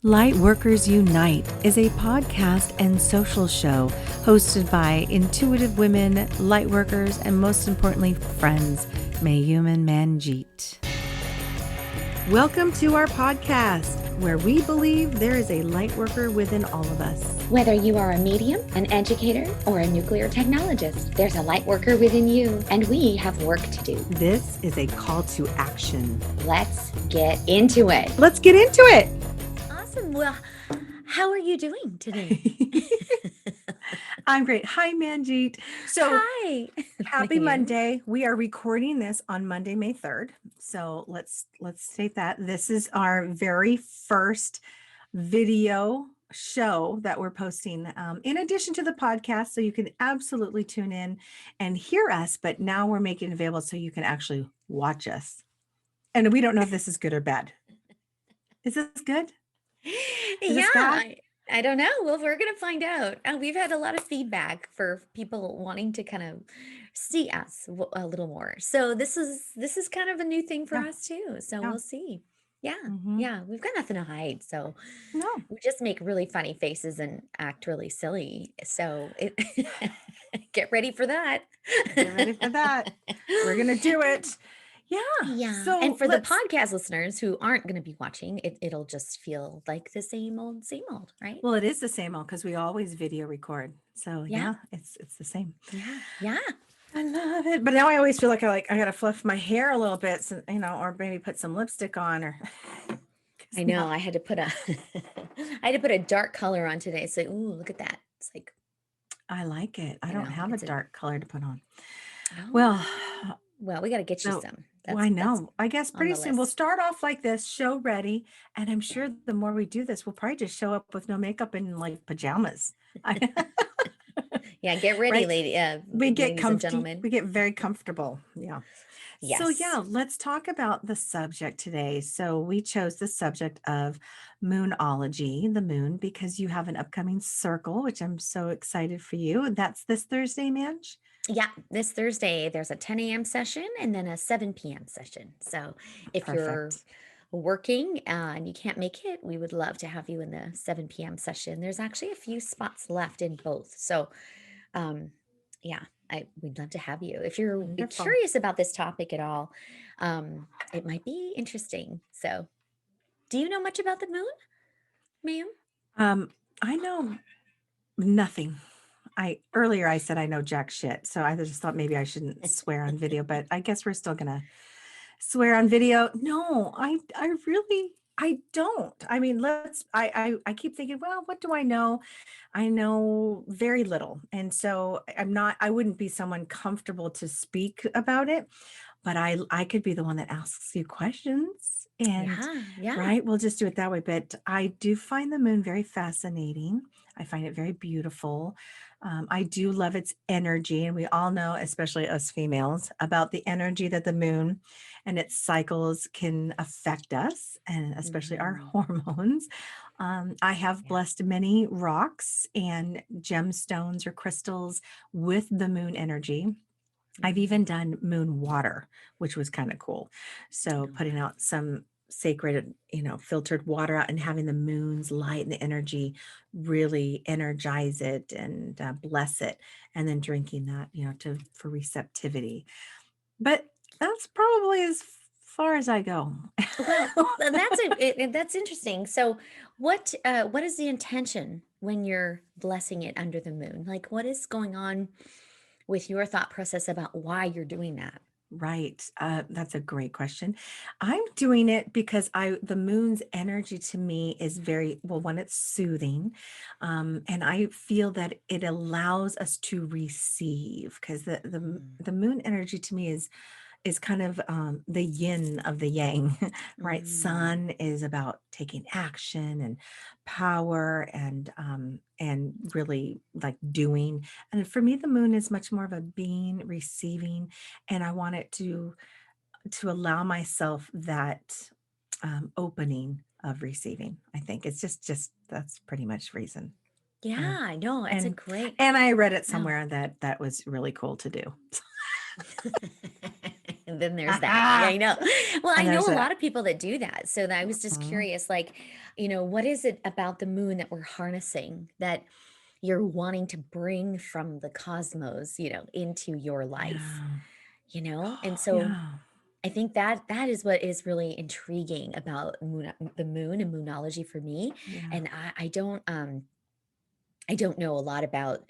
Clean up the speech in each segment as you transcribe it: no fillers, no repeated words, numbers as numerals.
Lightworkers Unite is a podcast and social show hosted by intuitive women, lightworkers, and most importantly, friends, Mayume and Manjeet. Welcome to our podcast, where we believe there is a lightworker within all of us. Whether you are a medium, an educator, or a nuclear technologist, there's a lightworker within you, and we have work to do. This is a call to action. Let's get into it. Let's get into it. Awesome. Well, how are you doing today? I'm great. Hi, Manjeet. So, Hi. happy Monday. We are recording this on Monday, May 3rd. So let's state that this is our very first video show that we're posting in addition to the podcast. So you can absolutely tune in and hear us, but now we're making it available so you can actually watch us. And we don't know if this is good or bad. Is this good? I don't know. Well, we're going to find out. We've had a lot of feedback for people wanting to kind of see us a little more. So this is kind of a new thing for us too. So we'll see. Yeah. Yeah. We've got nothing to hide. So No. we just make really funny faces and act really silly. So get ready for that. Get ready for that. We're going to do it. Yeah. So and for the podcast listeners who aren't going to be watching, it'll just feel like the same old, right? Well, it is the same old because we always video record. So yeah, it's the same. Yeah. I love it. But now I always feel like I got to fluff my hair a little bit, so, or maybe put some lipstick on or I know I had to put a dark color on today. So, ooh, look at that. It's like, I like it. I don't have a dark color to put on. Oh, well, we got to get you some. I know. I guess pretty soon we'll start off like this, show ready. And I'm sure the more we do this, we'll probably just show up with no makeup and like pajamas. Yeah, get ready, right? We get comfortable. We get very comfortable. Yeah. Yes. So let's talk about the subject today. So we chose the subject of Moonology, the moon, because you have an upcoming circle, which I'm so excited for you. That's this Thursday, Manj? Yeah, this Thursday, there's a 10 a.m. session and then a 7 p.m. session. So if you're working and you can't make it, we would love to have you in the 7 p.m. session. There's actually a few spots left in both. So we'd love to have you. If you're curious about this topic at all, it might be interesting. So do you know much about the moon, Mayume? I know nothing. Earlier I said I know jack shit, so I just thought maybe I shouldn't swear on video, but I guess we're still gonna swear on video. No, I don't. I mean, I keep thinking, well, what do I know? I know very little. And so I wouldn't be someone comfortable to speak about it, but I could be the one that asks you questions and right. We'll just do it that way. But I do find the moon very fascinating. I find it very beautiful. I do love its energy. And we all know, especially us females, about the energy that the moon and its cycles can affect us, and especially our hormones. I have blessed many rocks and gemstones or crystals with the moon energy. I've even done moon water, which was kind of cool. So putting out some sacred, filtered water out and having the moon's light and the energy really energize it and bless it, and then drinking that, for receptivity. But that's probably as far as I go. Well, that's interesting. So what is the intention when you're blessing it under the moon? Like, what is going on with your thought process about why you're doing that? Right. That's a great question. I'm doing it because the moon's energy to me is very, well, one, it's soothing. And I feel that it allows us to receive, because the moon energy to me is kind of the yin of the yang, right? Sun is about taking action and power and really like doing. And for me, the moon is much more of a being, receiving, and I want it to allow myself that opening of receiving. I think it's just that's pretty much reason. Yeah, I know. It's a great. And I read it somewhere that was really cool to do. then there's that. Yeah, I know. Well, I And know there's a a lot of people that do that. So I was just Mhm. curious, like, what is it about the moon that we're harnessing that you're wanting to bring from the cosmos, into your life, Yeah. And so Yeah. I think that is what is really intriguing about the moon and moonology for me. Yeah. And I don't know a lot about,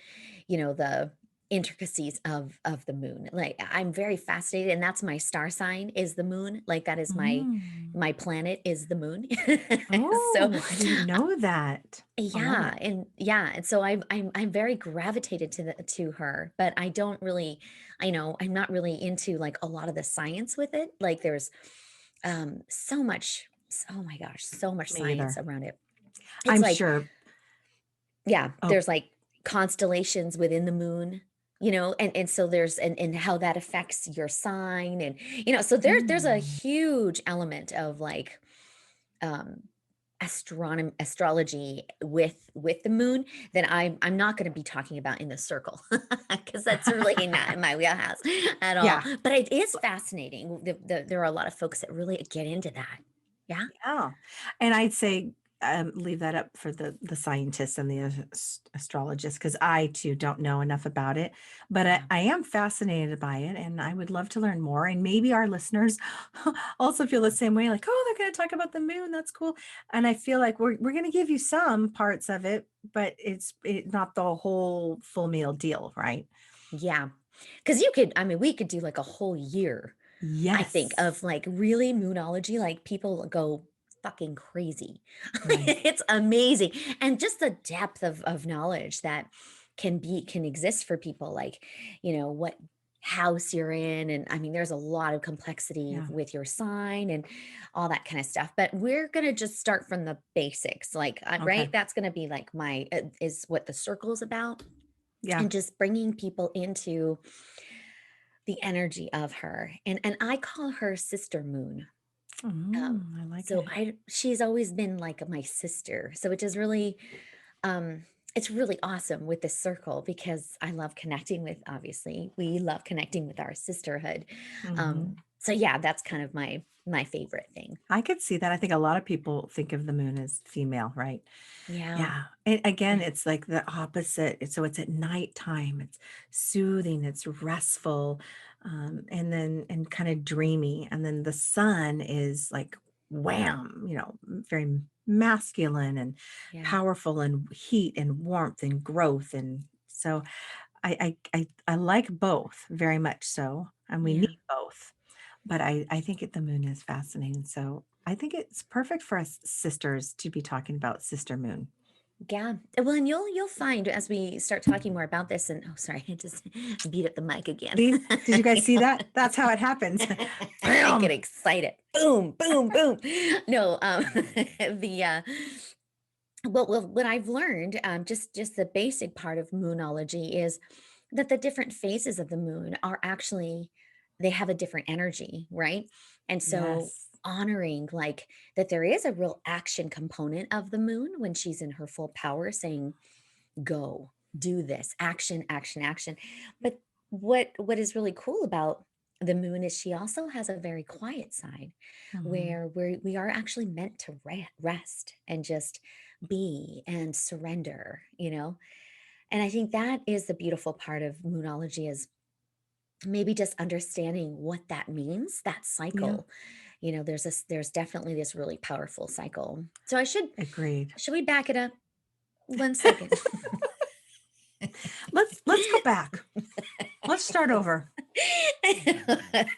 the intricacies of the moon. Like I'm very fascinated, and that's my star sign is the moon. Like that is my Mm. my planet is the moon. So Oh, I didn't know that. I love it. and so I'm very gravitated to her, but I don't really, I'm not really into like a lot of the science with it. Like there's so much, oh my gosh, so much Me science either. around it. It's I'm like, sure. yeah, Oh, there's like constellations within the moon, and so there's and how that affects your sign, and so there's a mm. huge element of like um astrology with the moon that I'm not going to be talking about in the circle because that's really not in my wheelhouse at all. Yeah. But it is fascinating. There are a lot of folks that really get into that. Yeah. Yeah. And I'd say leave that up for the scientists and the astrologists because I too don't know enough about it. But Yeah. I am fascinated by it and I would love to learn more. And maybe our listeners also feel the same way, like, oh, they're going to talk about the moon. That's cool. And I feel like we're going to give you some parts of it, but not the whole full meal deal, right? Yeah. Because we could do like a whole year, I think, Yes. of like really moonology. Like people go fucking crazy. Right. It's amazing. And just the depth of knowledge that can exist for people, like, what house you're in. And I mean, there's a lot of complexity Yeah. with your sign and all that kind of stuff. But we're going to just start from the basics. Like, Okay. right? That's going to be like is what the circle is about, Yeah. and just bringing people into the energy of her. And I call her Sister Moon. I like So it. she's always been like my sister. So it is really it's really awesome with this circle because I love connecting with, obviously we love connecting with our sisterhood. Hmm. So yeah, that's kind of my favorite thing. I could see that. I think a lot of people think of the moon as female, right? Yeah. Yeah. And again, Yeah. it's like the opposite. So it's at nighttime. It's soothing. It's restful, and then and kind of dreamy. And then the sun is like wham, very masculine and Yeah. powerful and heat and warmth and growth. And so I like both very much so, and we Yeah. need both. But I think the moon is fascinating. So I think it's perfect for us sisters to be talking about Sister Moon. Yeah. Well, and you'll find as we start talking more about this, and oh sorry, I just beat up the mic again. See? Did you guys see that? That's how it happens. I get Bam! excited. Boom, boom, boom. No, the what I've learned, just the basic part of moonology is that the different phases of the moon are actually they have a different energy, right? And so Yes. honoring like that there is a real action component of the moon when she's in her full power saying go do this action action action. But what is really cool about the moon is she also has a very quiet side Mhm. where we are actually meant to rest and just be and surrender, and I think that is the beautiful part of moonology is maybe just understanding what that means, that Yeah, cycle. There's definitely this really powerful cycle. So I agreed. should we back it up 1 second? Let's go back. Let's start over.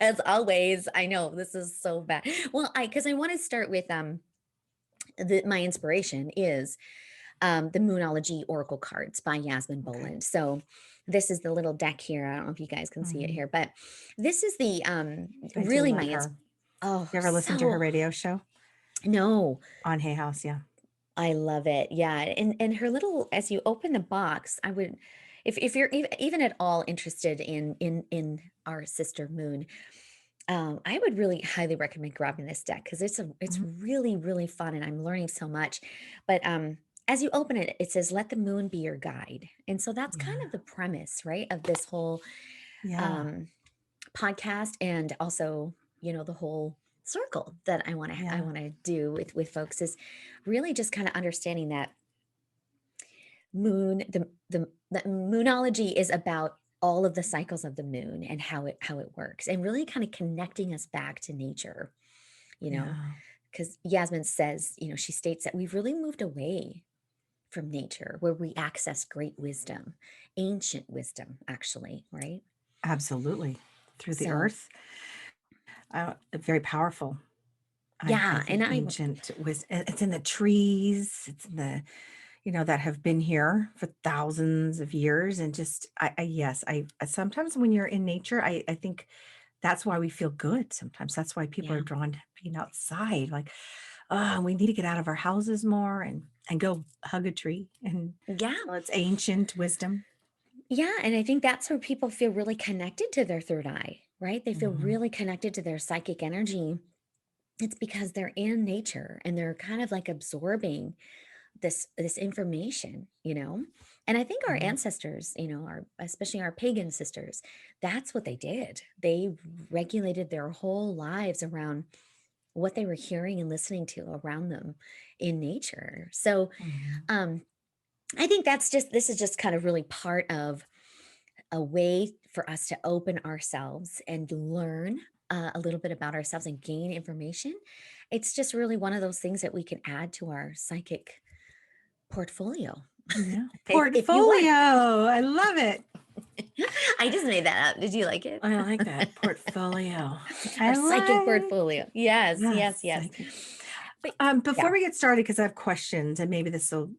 As always, I know this is so bad. Well, because I want to start with my inspiration is the Moonology Oracle Cards by Jasmine Okay. Boland. So this is the little deck here. I don't know if you guys can see it Mhm. here, but this is the I do really my love her. oh You ever listen to her so radio show no, on Hay House? Yeah. I love it. Yeah, and her little as you open the box, I would if you're even at all interested in our sister moon, I would really highly recommend grabbing this deck because it's Mhm. really really fun and I'm learning so much. But as you open it, it says let the moon be your guide, and so that's kind Yeah. of the premise, right, of this whole Yeah. um podcast, and also, the whole circle that I Yeah. want to do with folks is really just kind of understanding that moon the moonology is about all of the cycles of the moon and how it works, and really kind of connecting us back to nature, you know Yeah. because Yasmin says, she states that we've really moved away from nature where we access great wisdom, ancient wisdom, actually, right? Absolutely. Through the So earth. Very powerful. I yeah, and think ancient was, it's in the trees, it's in the, that have been here for thousands of years. And just, yes, sometimes when you're in nature, I think that's why we feel good. Sometimes that's why people are yeah, drawn to being outside. Like, oh, we need to get out of our houses more and go hug a tree and yeah, feel its ancient wisdom. yeah, and I think that's where people feel really connected to their third eye, right? They feel Mhm. really connected to their psychic energy. It's because they're in nature and they're kind of like absorbing this information. And I think our Yeah. ancestors, our especially our pagan sisters, that's what they did. They regulated their whole lives around what they were hearing and listening to around them in nature. So Mhm. um I think this is just kind of really part of a way for us to open ourselves and learn a little bit about ourselves and gain information. It's just really one of those things that we can add to our psychic portfolio, Yeah. if you Portfolio. want. I love it. I just made that up. Did you like it? I like that. Portfolio. Our I psychic like, portfolio. Yes, yes, yes, yes. psychic. But Before yeah. we get started, because I have questions and maybe this will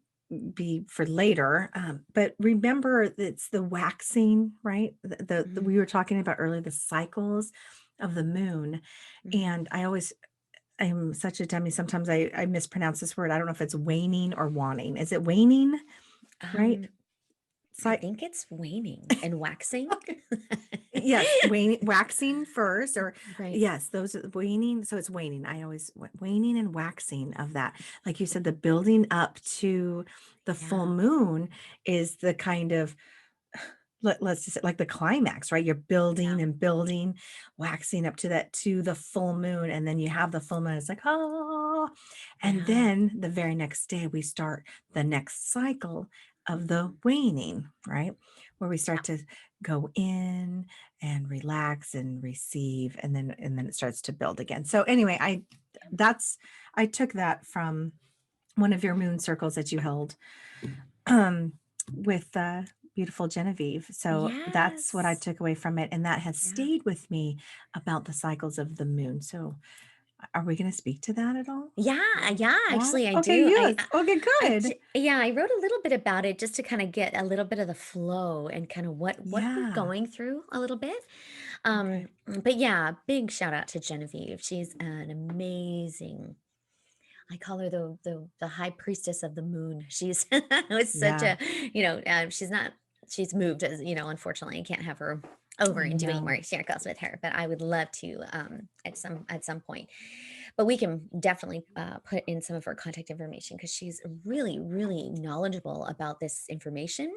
be for later. But remember, it's the waxing, right? We were talking about earlier, the cycles of the moon. Mhm. And I'm such a dummy. Sometimes I mispronounce this word. I don't know if it's waning or waning. Is it waning? Right? Um, I Cy- think it's waning and waxing. Yes, waning, waxing first, or Right. yes, those are waning. So it's waning. Waning and waxing of that. Like you said, the building up to the full Yeah. moon is the kind of, let's just say, like the climax, right? You're Yeah. building and building, waxing up to that, to the full moon. And then you have the full moon. It's like, oh, and Yeah. then the very next day we start the next cycle of the Mhm. waning, right? Where we Yeah. start to go in and relax and receive, and then it starts to build again. So anyway, I took that from one of your moon circles that you held, um, with beautiful Genevieve. So that's what I Yes. took away from it. And that has Yeah. stayed with me about the cycles of the moon. So are we going to speak to that at all? Yeah, yeah, Yeah. actually I Okay. do. Yes. Okay. Good. Yeah, I wrote a little bit about it just to kind of get a little bit of the flow and kind of what we're Yeah. going through a little bit. Okay. But yeah, big shout out to Genevieve. She's an amazing. I call her the high priestess of the moon. She's was such Yeah. a, she's not she's moved as, unfortunately I can't have her over I and doing know. more circles with her, but I would love to at some point. But we can definitely put in some of her contact information because she's really, really knowledgeable about this information.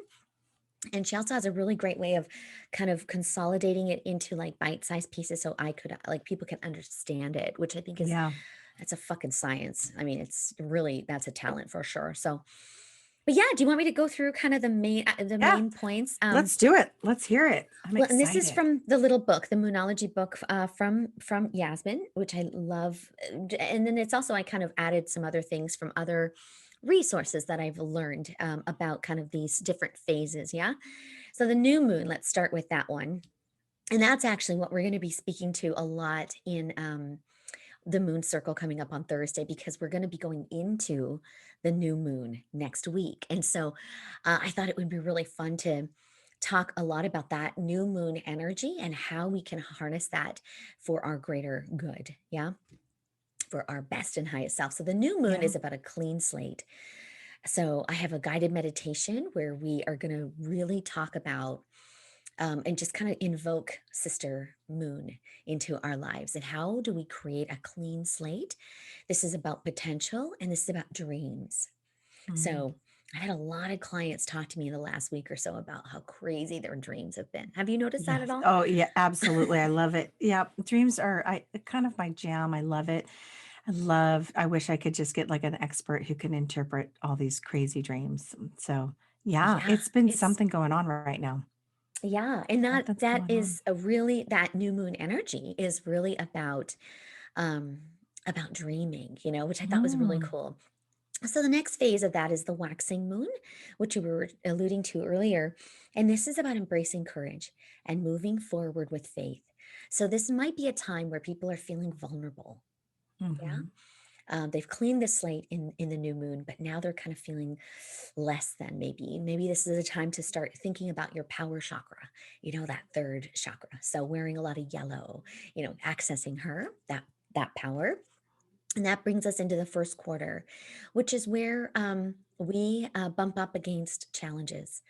And she also has a really great way of kind of consolidating it into like bite-sized pieces so I could like people can understand it, which I think is Yeah. that's a fucking science. I mean, it's really that's a talent for sure. So, but yeah, do you want me to go through kind of the Yeah. main points? Let's do it. Let's hear it. I'm Well, and this is excited. from the little book, the Moonology book from Yasmin, which I love. And then it's also I kind of added some other things from other resources that I've learned about kind of these different phases. Yeah. So the new moon, let's start with that one. And that's actually what we're going to be speaking to a lot in the moon circle coming up on Thursday because we're going to be going into the new moon next week. And so I thought it would be really fun to talk a lot about that new moon energy and how we can harness that for our greater good. Yeah. For our best and highest self. So the new moon Yeah. is about a clean slate. So I have a guided meditation where we are going to really talk about and just kind of invoke Sister Moon into our lives. And how do we create a clean slate? This is about potential and this is about dreams. Mm. So I had a lot of clients talk to me the last week or so about how crazy their dreams have been. Have you noticed that at Yes. all? Oh, yeah, absolutely. I love it. Yeah. Dreams are kind of my jam. I love it. I wish I could just get like an expert who can interpret all these crazy dreams. So yeah, Yeah, it's been it's something going on right now. yeah, and that Something's that going on. is a really that new moon energy is really um about dreaming, which I thought was really Mm, cool. So the next phase of that is the waxing moon, which you were alluding to earlier. And this is about embracing courage and moving forward with faith. So this might be a time where people are feeling vulnerable. Yeah. mhm. They've cleaned the slate in the new moon, but now they're kind of feeling less than maybe this is a time to start thinking about your power chakra, that third chakra. So wearing a lot of yellow, accessing that power. And that brings us into the first quarter, which is where we bump up against challenges.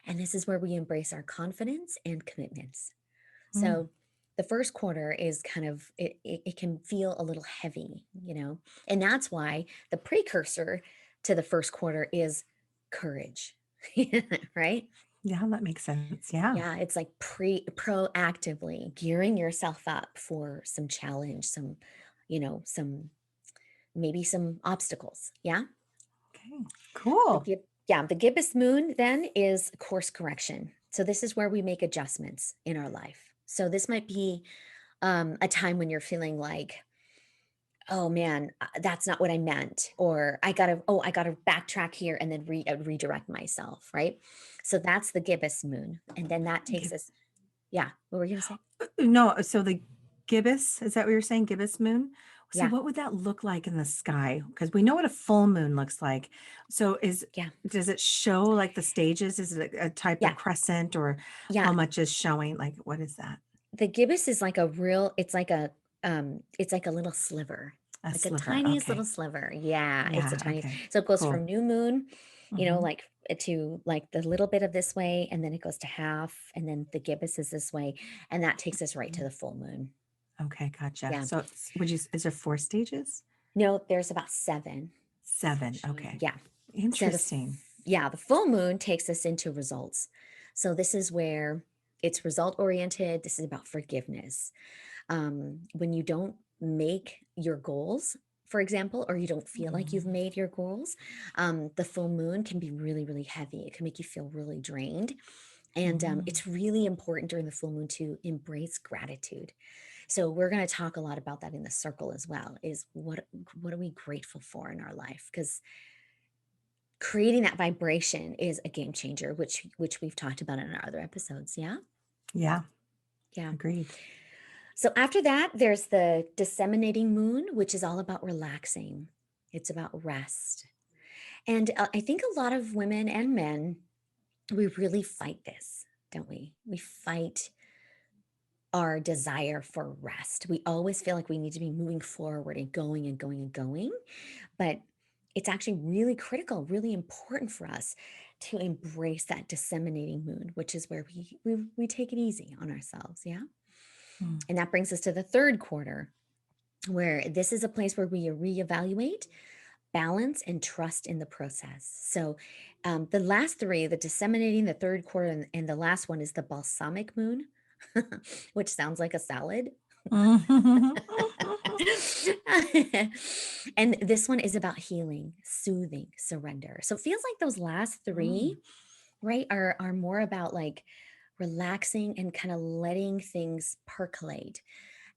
And this is where we embrace our confidence and commitments. Mm. So the first quarter is kind of, it can feel a little heavy, and that's why the precursor to the first quarter is courage, right? Yeah, that makes sense. Yeah. Yeah, it's like proactively gearing yourself up for some challenge, some maybe some obstacles. Yeah. Okay. Cool. The gibbous moon then is course correction. So this is where we make adjustments in our life. So this might be a time when you're feeling like, oh man, that's not what I meant, or I gotta backtrack here and then redirect myself, right? So that's the gibbous moon, and then that takes Gib- us. Yeah, what were you gonna say? No, so the gibbous, is that what you're saying? Gibbous moon? So Yeah, what would that look like in the sky? Because we know what a full moon looks like. So yeah, does it show like the stages? Is it a type of yeah, crescent or yeah. how much is showing? Like what is that? The gibbous is like a real. It's like a little sliver, A like a sliver. tiniest little Okay. sliver. Yeah, it's a Yeah. tiny. Okay. So it goes Cool. from new moon, Hmm. like to like the little bit of this way, and then it goes to half, and then the gibbous is this way, and that takes us right to the full moon. Okay. Gotcha. Yeah. So is there 4 stages? No, there's about seven. 7. Actually. Okay. Yeah. So Interesting. the full moon takes us into results. So this is where it's result oriented. This is about forgiveness. When you don't make your goals, for example, or you don't feel like you've Mm, made your goals, the full moon can be really, really heavy. It can make you feel really drained. And mm. it's really important during the full moon to embrace gratitude. So we're going to talk a lot about that in the circle as well. Is what are we grateful for in our life? Because creating that vibration is a game changer, which we've talked about in our other episodes. Yeah, Yeah. yeah. Agreed. So after that, there's the disseminating moon, which is all about relaxing. It's about rest. And I think a lot of women and men, we really fight this, don't we? We fight our desire for rest. We always feel like we need to be moving forward and going and going and going. But it's actually really critical, really important for us to embrace that disseminating moon, which is where we take it easy on ourselves. Yeah. Mm. And that brings us to the third quarter, where this is a place where we reevaluate, balance, and trust in the process. So the last three, the disseminating, the third quarter, and the last one is the balsamic moon, which sounds like a salad. And this one is about healing, soothing, surrender. So it feels like those last three, Mm. right, are more about like relaxing and kind of letting things percolate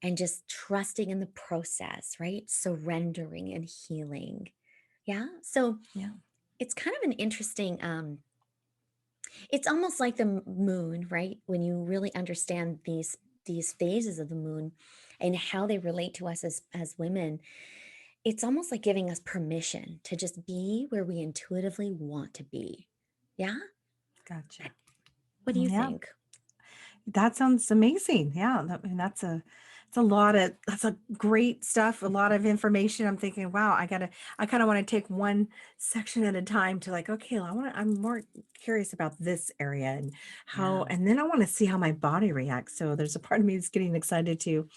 and just trusting in the process, right? Surrendering and healing. Yeah. So Yeah. it's kind of an interesting it's almost like the moon, right? When you really understand these phases of the moon and how they relate to us as women, it's almost like giving us permission to just be where we intuitively want to be. Yeah? Gotcha. What do you Yeah. think? That sounds amazing. Yeah, I mean, that's a great stuff, a lot of information. I'm thinking, wow, I kind of want to take one section at a time to like, okay, I'm more curious about this area Yeah. and then I want to see how my body reacts. So there's a part of me that's getting excited to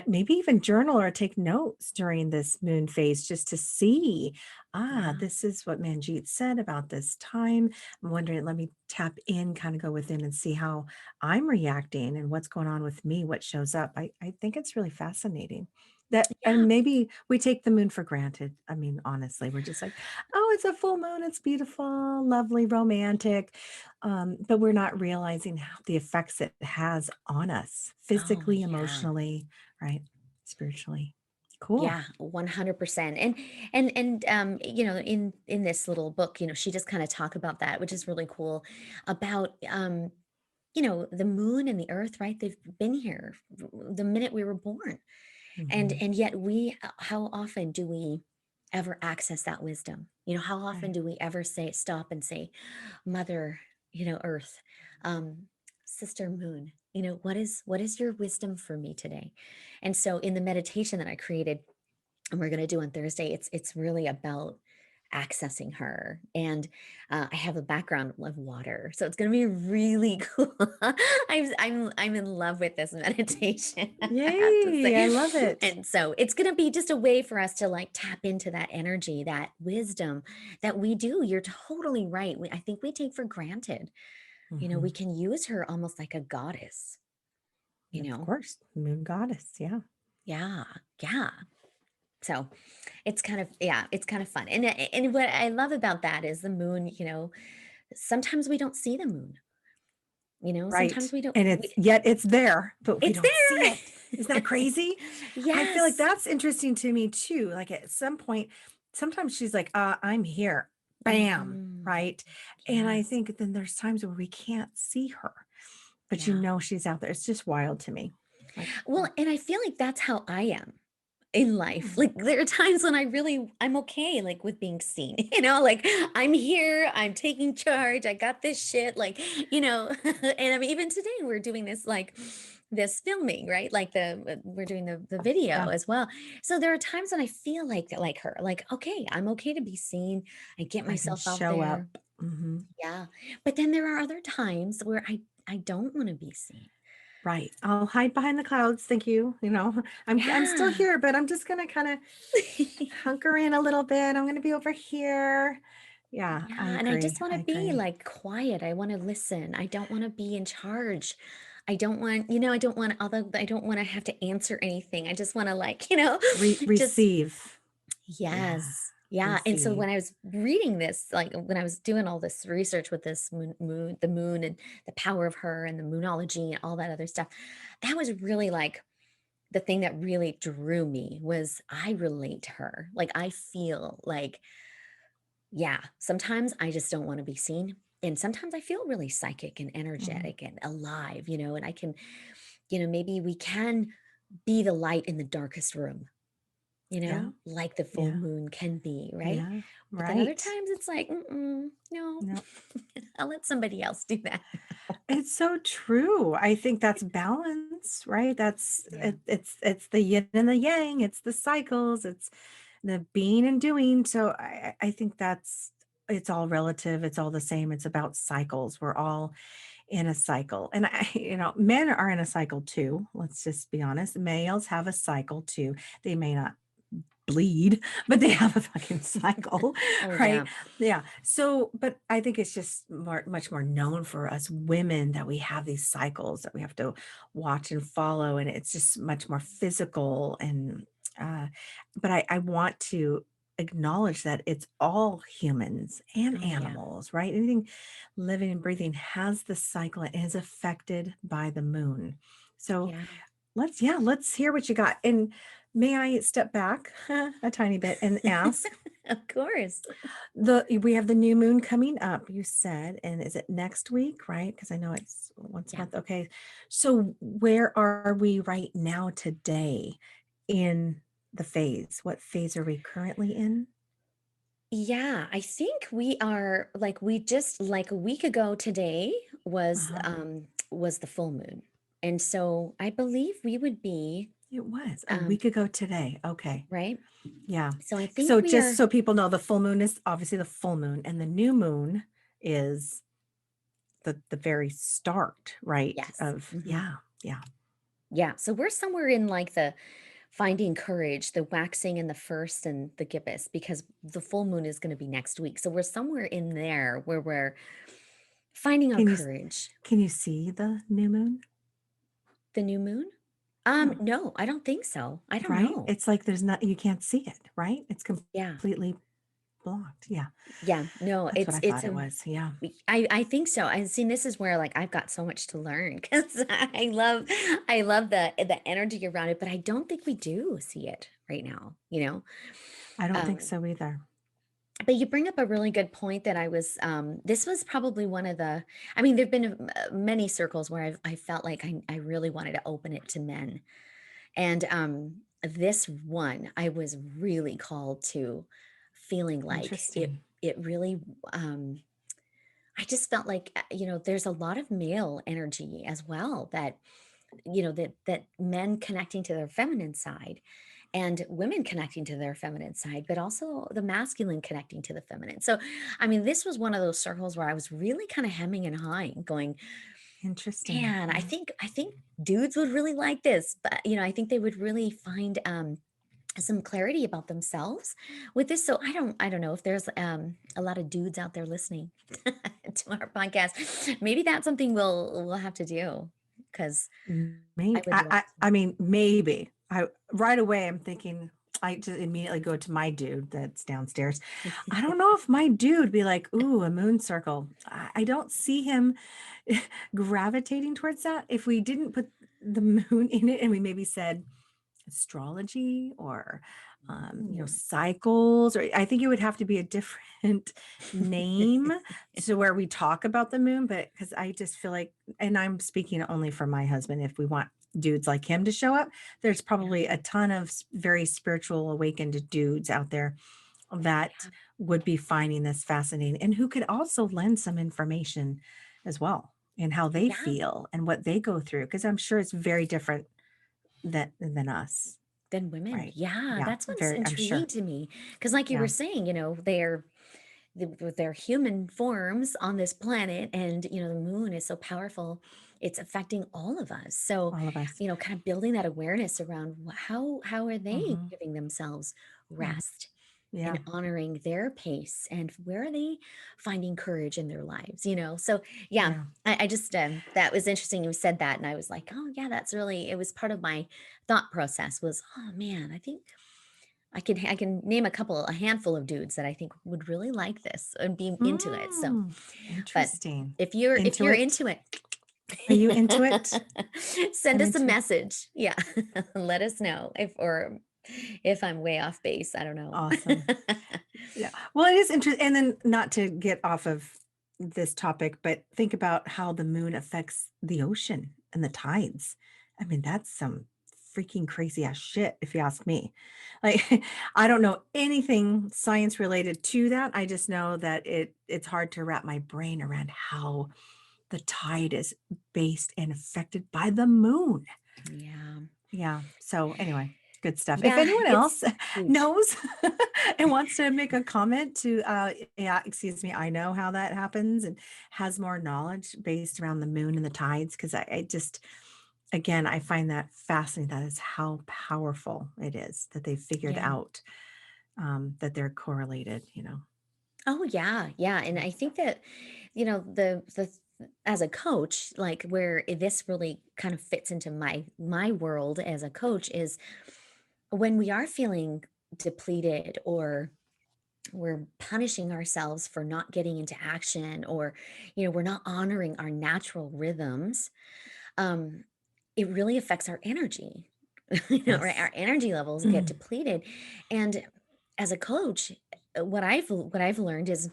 maybe even journal or take notes during this moon phase just to see, Yeah. this is what Manjeet said about this time. I'm wondering, let me tap in, kind of go within and see how I'm reacting and what's going on with me, what shows up. I think it's really fascinating that, Yeah. and maybe we take the moon for granted. I mean, honestly, we're just like, oh, it's a full moon. It's beautiful, lovely, romantic. But we're not realizing how the effects it has on us Oh, physically, yeah. emotionally, right? Spiritually. Cool. Yeah, 100%. And you know, in this little book, you know, she just kind of talk about that, which is really cool about you know, the moon and the earth, right? They've been here the minute we were born. Hmm. And yet we how often do we ever access that wisdom? You know, how often Right. do we ever say stop and say, Mother, you know, Earth, um, Sister Moon, you know, what is your wisdom for me today? And so in the meditation that I created and we're going to do on Thursday, it's really about accessing her. And I have a background of water, so it's going to be really cool. I'm in love with this meditation, I have to Yay. I say. love it. And so it's going to be just a way for us to like tap into that energy, that wisdom that we do. You're totally right. I think we take for granted. You know, we Hmm. can use her almost like a goddess. You Of know, course. Moon goddess. Yeah. yeah, yeah. So it's kind of yeah, it's kind of fun. And what I love about that is the moon, you know, sometimes we don't see the moon, you know, sometimes Right. we don't And it's yet it's there, but we it's don't see it. Isn't that there. crazy? I feel like Yes. that's interesting to me too. Like at some point, sometimes she's like, I'm here. Bam. Mhm. Right. And I Yes. think then there's times where we can't see her, but Yeah. she's out there. It's just wild to me. Like, Well, and I feel like that's how I am in life. hmm, Like there are times when I'm okay like with being seen. You know, like I'm here, I'm taking charge, I got this shit like, you know, and I mean even today we're doing this like this filming, right? Like we're doing the video yeah, as well. So there are times when I feel like her, like okay, I'm okay to be seen. I get I can myself out show up. there. Hmm. Yeah. But then there are other times where I don't want to be seen. Right. I'll hide behind the clouds. Thank you. I'm still Yeah. here, but I'm just gonna kind of hunker in a little bit. I'm gonna be over here. Yeah, I Yeah, and I agree. just want I to be agree. like quiet. I want to listen. I don't want to be in charge. I don't want, you know, I don't want although I don't want to have to answer anything. I just want to like, you know, just Receive. Yeah, yes. Yeah. And so receive. when I was reading this, like when I was doing all this research with this the moon and the power of her and the moonology and all that other stuff, that was really like the thing that really drew me was I relate to her. Like I feel like yeah, sometimes I just don't want to be seen. And sometimes I feel really psychic and Mhm. energetic and alive, you know, and I can, you know, maybe we can be the light in the darkest room, you Yeah, know, like the full yeah, moon can be, right? yeah. But then other Right. times it's like, no, No, I'll let somebody else do that. it's so true. I think that's balance, right? Yeah. It's the yin and the yang. It's the cycles. It's the being and doing. So I think it's all relative. It's all the same. It's about cycles. We're all in a cycle. And men are in a cycle too. Let's just be honest. Males have a cycle too. They may not bleed, but they have a fucking cycle, Oh, right? yeah. Yeah. So, but I think it's just much more known for us women that we have these cycles that we have to watch and follow. And it's just much more physical. Uh, but I want to acknowledge that it's all humans and Oh, yeah. animals, right? Anything living and breathing has the cycle and is affected by the moon. So Yeah. let's hear what you got. And may I step back a tiny bit and ask, Of course. we have the new moon coming up, you said, and is it next week, right? Because I know it's once a Yeah. month. Okay. So where are we right now today in the phase? What phase are we currently in? Yeah, I think we are like we just like a week ago today Uh-huh. was the full moon. And so I believe we would be It was a um week ago today. Okay. right. Yeah. So I think So we just are so people know, the full moon is obviously the full moon, and the new moon is the very start, right? yes. Of Mhm. yeah, yeah. Yeah. So we're somewhere in like the finding courage, the waxing and the first and the gibbous, because the full moon is going to be next week. So we're somewhere in there where we're finding our Can you courage. can you see the new moon? The new moon? Yeah, No, I don't think so. I don't right? know. It's like there's not you can't see it, right? It's Yeah. completely blocked. Yeah, Yeah. No, that's what I it's thought a it was. Yeah. I think so. And see, this is where like I've got so much to learn because I love the energy around it, but I don't think we do see it right now, you know. I don't think Um, so either. but you bring up a really good point that this was probably one of the, I mean, there've been many circles where I felt like I really wanted to open it to men. And this one, I was really called to feeling like Interesting. it really I just felt like, there's a lot of male energy as well that, that men connecting to their feminine side and women connecting to their feminine side, but also the masculine connecting to the feminine. So, I mean, this was one of those circles where I was really kind of hemming and hawing, going, Interesting. man, I Yeah. think, I think dudes would really like this, but I think they would really find some clarity about themselves with this. So I don't know if there's a lot of dudes out there listening to our podcast. Maybe that's something we'll have to do because I Maybe would love to. I mean maybe. I right away I'm thinking I just immediately go to my dude that's downstairs. I don't know if my dude be like, ooh, a moon circle. I don't see him gravitating towards that. If we didn't put the moon in it and we maybe said astrology or Ooh. cycles, or I think it would have to be a different name to where we talk about the moon. But because I just feel like, and I'm speaking only for my husband, if we want dudes like him to show up, there's Yeah, probably a ton of very spiritual awakened dudes out there that yeah, would be finding this fascinating and who could also lend some information as well in how they yeah. feel and what they go through, because I'm sure it's very different than us. Than women. Right. Yeah, Yeah, that's what's very, I'm intriguing sure. to me. Because, like you were Yeah. saying, with their human forms on this planet, and the moon is so powerful, it's affecting all of us. So, All of us. kind of building that awareness around how are they Mhm. giving themselves Mhm. rest Yeah. and honoring their pace, and where are they finding courage in their lives. So yeah, Yeah. I just that was interesting you said that, and I was like, oh yeah, that's really, it was part of my thought process was, oh man, I think I can name a handful of dudes that I think would really like this and be into it. So, Mm, but interesting. if Into you're it? into it, Are you into it? send I'm us a into it. message. Yeah. Let us know if I'm way off base. I don't know. Awesome. Yeah. Well, it is interesting. And then not to get off of this topic, but think about how the moon affects the ocean and the tides. I mean, that's some freaking crazy ass shit, if you ask me. Like, I don't know anything science related to that. I just know that it's hard to wrap my brain around how the tide is based and affected by the moon. Yeah. Yeah. So anyway, good stuff. If Yeah, anyone it's else huge. knows and wants to make a comment to yeah, excuse me, I know how that happens and has more knowledge based around the moon and the tides, because I just again I find that fascinating. That is how powerful it is that they figured Yeah. out that they're correlated. Oh yeah, yeah, and Mm. I think that the as a coach, like where this really kind of fits into my world as a coach is when we are feeling depleted, or we're punishing ourselves for not getting into action, or we're not honoring our natural rhythms. um it really affects our energy. Right, Yes. our energy levels get depleted. And as a coach, what I've learned is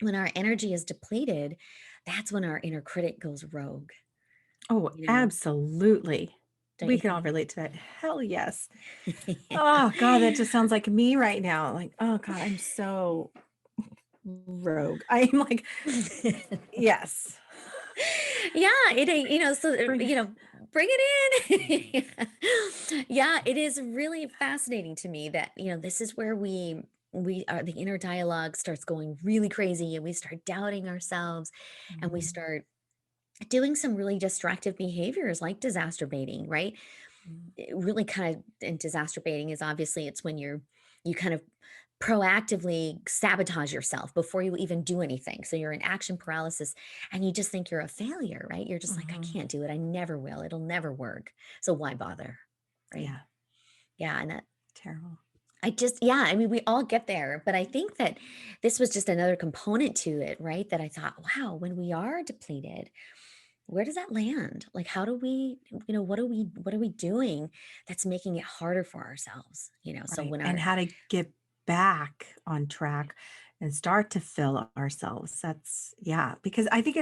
when our energy is depleted, that's when our inner critic goes rogue, Oh, you know absolutely. don't We you can think? all relate to that. Hell yes. Yeah. Oh God, that just sounds like me right now. Like, oh God, I'm so rogue. I'm like, yes. Yeah, so Bring bring it in. Yeah, it is really fascinating to me that this is where we are, the inner dialogue starts going really crazy, and we start doubting ourselves, and we Mhm. start doing some really destructive behaviors like disaster baiting, right? It really kind of, and disaster baiting is obviously it's when you kind of proactively sabotage yourself before you even do anything. So you're in action paralysis and you just think you're a failure, right? You're just like, I Mhm. can't do it. I never will. It'll never work. So why bother? Right. Yeah, Yeah. And terrible. yeah, I mean, we all get there, but I think that this was just another component to it, right? That I thought, wow, when we are depleted, where does that land? Like, how do we, what are we doing that's making it harder for ourselves? So Right. when And our, how to get back on track and start to fill ourselves. That's, yeah, because I think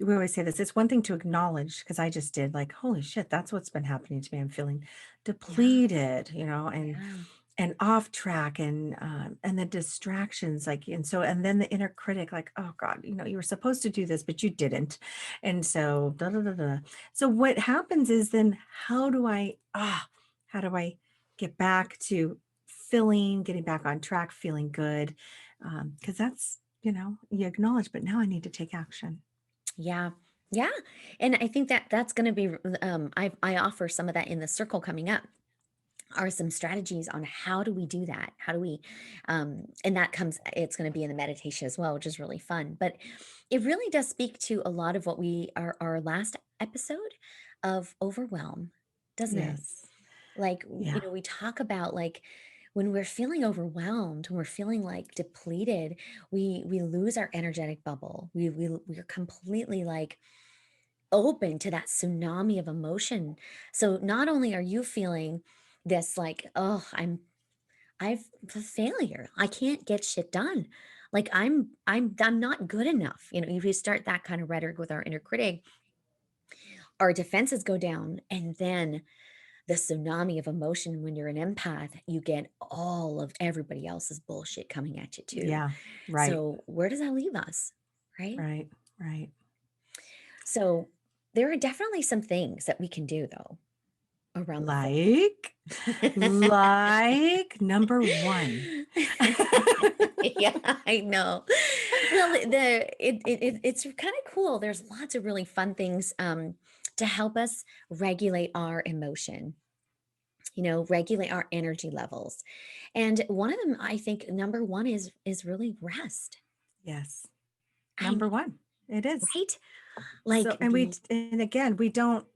we always say this, it's one thing to acknowledge, because I just did like, holy shit, that's what's been happening to me. I'm feeling yeah, depleted, yeah, and off track, and the distractions, like, and so, and then the inner critic, like, oh God, you were supposed to do this, but you didn't. And so, da, da, da, da. So what happens is then how do I get back to getting back on track, feeling good? Because that's, you acknowledge, but now I need to take action. yeah, yeah. And I think that that's going to be, I offer some of that in the circle coming up. Are some strategies on how do we do that? How do we, and that comes, it's going to be in the meditation as well, which is really fun. But it really does speak to a lot of what our last episode of overwhelm, doesn't it? Yes. Like, Yeah. we talk about like when we're feeling overwhelmed, when we're feeling like depleted, we lose our energetic bubble. We're completely like open to that tsunami of emotion. So not only are you feeling this like, oh, I've a failure. I can't get shit done. Like I'm not good enough. If you start that kind of rhetoric with our inner critic, our defenses go down. And then the tsunami of emotion, when you're an empath, you get all of everybody else's bullshit coming at you too. Yeah. Right. So where does that leave us? Right. Right. Right. So there are definitely some things that we can do though around the whole. Like, number one. Yeah, I know. Well, it's kind of cool. There's lots of really fun things to help us regulate our emotion, regulate our energy levels. And one of them, I think, number one is really rest. Yes. I mean, Number one. It is. right? So, Like and again, we don't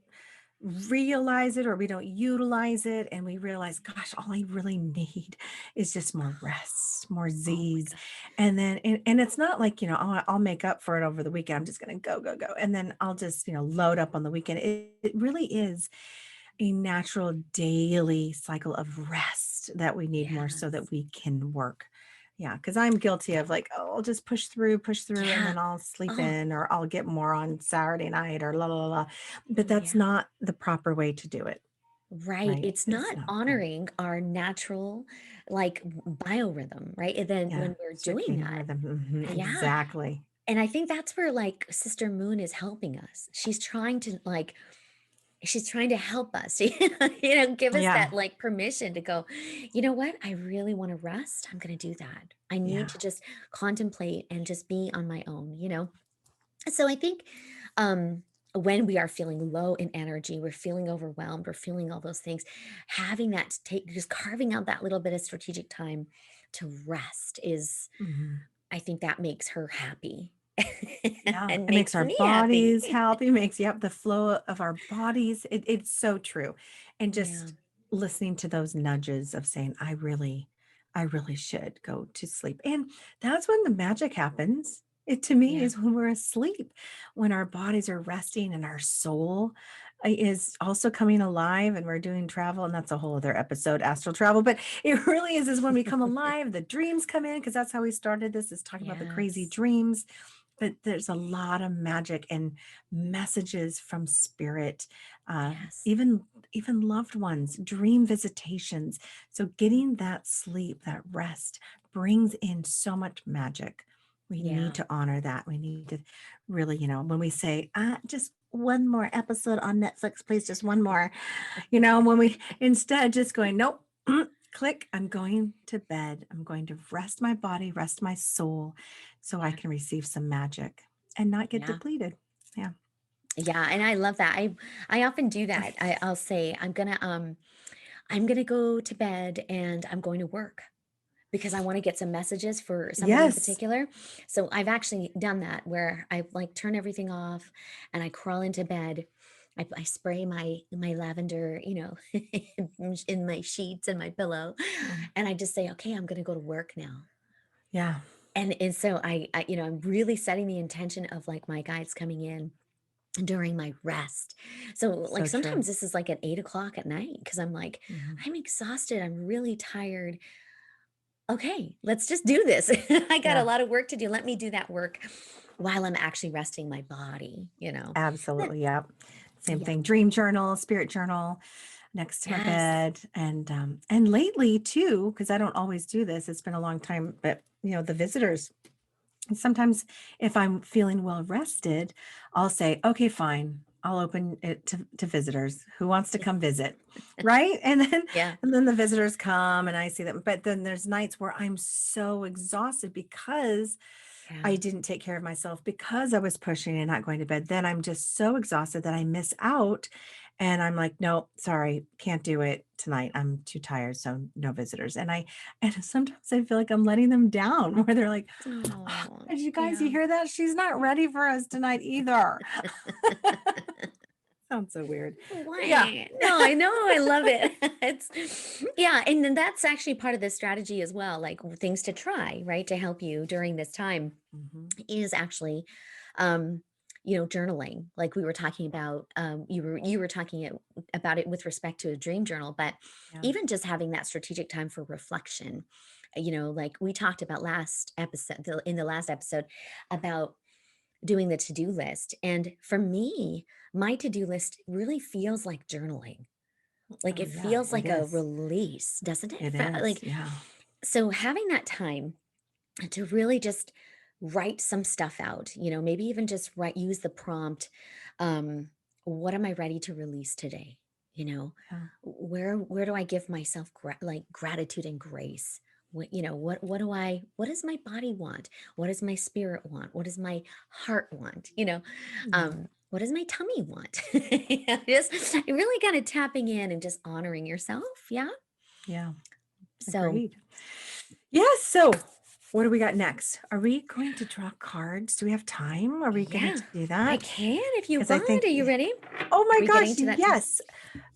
realize it, or we don't utilize it, and we realize, gosh, all I really need is just more rest, more oh my Z's. God. And then, and it's not like, I'll make up for it over the weekend. I'm just going to go, go, go. And then I'll just, load up on the weekend. It really is a natural daily cycle of rest that we need more so Yes. that we can work. Yeah, because I'm guilty of like, oh, I'll just push through, and Yeah. then I'll sleep Oh, in, or I'll get more on Saturday night, or la la la. La. But oh that's yeah. not the proper way to do it, Right. right? It's It's not not good. honoring our natural like biorhythm, right? And then Yeah, when we're doing circadian that, rhythm. yeah. Exactly. And I think that's where like Sister Moon is helping us. She's trying to help us, give us Yeah, that like permission to go, you know what? I really want to rest. I'm going to do that. I need yeah. to just contemplate and just be on my own. So I think um when we are feeling low in energy, we're feeling overwhelmed, we're feeling all those things, having that to take just carving out that little bit of strategic time to rest is, Mhm. I think that makes her happy Yeah, and it makes makes our me happy. bodies healthy, makes, yep, the flow of our bodies. It's so true. And Yeah. just listening to those nudges of saying, I really should go to sleep. And that's when the magic happens. It to me Yeah. is when we're asleep, when our bodies are resting and our soul is also coming alive, and we're doing travel. And that's a whole other episode, astral travel. But it really is when we come alive, the dreams come in, because that's how we started this, is talking about the crazy Yes. dreams. But there's a lot of magic and messages from spirit, Yes. even loved ones, dream visitations. So getting that sleep, that rest, brings in so much magic. We need Yeah. to honor that. We need to really, when we say, just one more episode on Netflix, please, just one more, when we instead just going, nope, click, I'm going to bed. I'm going to rest my body, rest my soul, so I Yeah. can receive some magic and not get Yeah. depleted. Yeah. Yeah, and I love that. I often do that. I'll say I'm gonna go to bed and I'm going to work because I want to get some messages for somebody in Yes, particular. So I've actually done that where I like turn everything off and I crawl into bed. I spray my lavender, in my sheets and my pillow, mm, and I just say, okay, I'm gonna go to work now. yeah, And so I'm really setting the intention of like my guides coming in during my rest. So like so true. sometimes this is like at 8 o'clock at night because I'm like, Mhm. I'm exhausted. I'm really tired. Okay, let's just do this. I got a Yeah, lot of work to do. Let me do that work while I'm actually resting my body. That, absolutely. Yeah. Same yeah. thing. Dream journal, spirit journal next to my Yes. bed. And lately too, because I don't always do this, it's been a long time, but the visitors. And sometimes if I'm feeling well rested, I'll say, okay, fine. I'll open it to visitors. Who wants to come visit? Right. And then Yeah. and then the visitors come and I see them. But then there's nights where I'm so exhausted because Yeah. I didn't take care of myself because I was pushing and not going to bed. Then I'm just so exhausted that I miss out. And I'm like, no, sorry, can't do it tonight. I'm too tired. So no visitors. And sometimes I feel like I'm letting them down where they're like, "Ah, Oh, did you guys, you yeah. hear that? She's not ready for us tonight either." Sounds so weird. But yeah. Why? No, I know. I love it. Yeah. And then that's actually part of the strategy as well, like things to try, right? To help you during this time Mhm. is actually um journaling like we were talking about. You were talking about it with respect to a dream journal, but Yeah. even just having that strategic time for reflection, like we talked about in the last episode about doing the to-do list. And for me, my to-do list really feels like journaling. Like Oh it yeah, feels it like a is. release, doesn't it? It is. Like, Yeah. so having that time to really just write some stuff out, maybe even just use the prompt, um what am I ready to release today? Yeah. Where do I give myself like gratitude and grace? What does my body want? What does my spirit want? What does my heart want? Yeah. What does my tummy want? Just really kind of tapping in and just honoring yourself. Yeah. Yeah. So Agreed. Yes. So, what do we got next? Are we going to draw cards? Do we have time? Are we going yeah, to do I that? can if you Because I want. think, Are you ready? oh Are my we getting gosh, to that time? yes,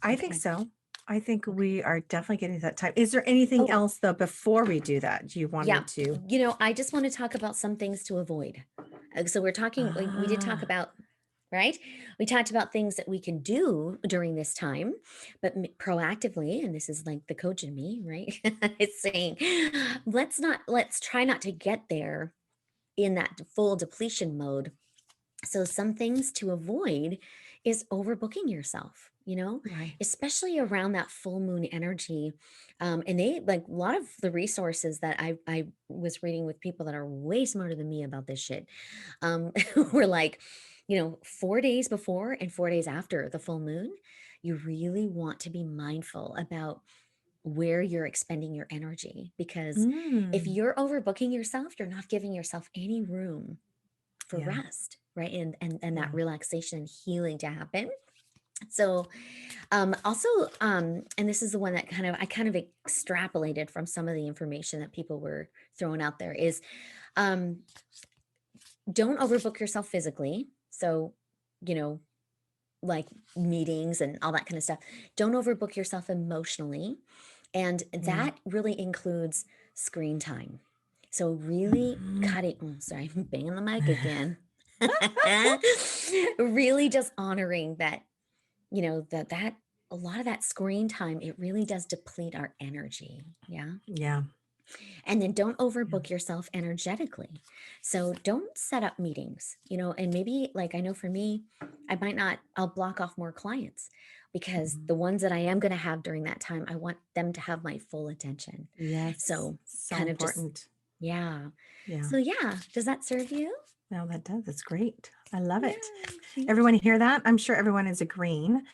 I think Okay. so. I think Okay. we are definitely getting to that time. Is there anything Oh, else though before we do that? Do you want me yeah. to? I just want to talk about some things to avoid. So we're talking, like, we did talk Ah, about, right? We talked about things that we can do during this time, but proactively, and this is like the coach in me, right? It's saying, let's try not to get there in that full depletion mode. So, some things to avoid is overbooking yourself, right. especially around that full moon energy. And they like a lot of the resources that I was reading with people that are way smarter than me about this shit. Were like, 4 days before and 4 days after the full moon, you really want to be mindful about where you're expending your energy because if Mm, you're overbooking yourself, you're not giving yourself any room for yeah, rest, right? And that yeah. relaxation and healing to happen. So also and this is the one that I kind of extrapolated from some of the information that people were throwing out there is um don't overbook yourself physically. So, you know, like meetings and all that kind of stuff. Don't overbook yourself emotionally. And Yeah. that really includes screen time. So really Mhm. cutting, oh, sorry, I'm banging the mic again. Really just honoring that, that a lot of that screen time, it really does deplete our energy. Yeah. Yeah. And then don't Yeah. overbook yourself energetically. So don't set up meetings, and maybe like I know for me, I'll block off more clients because Mhm. the ones that I am going to have during that time, I want them to have my full attention. Yes. So So kind of just, important. yeah. Yeah. So yeah, does that serve you? No, that does. That's great. I love Yeah, it. thank Everyone you. hear that? I'm sure everyone is agreeing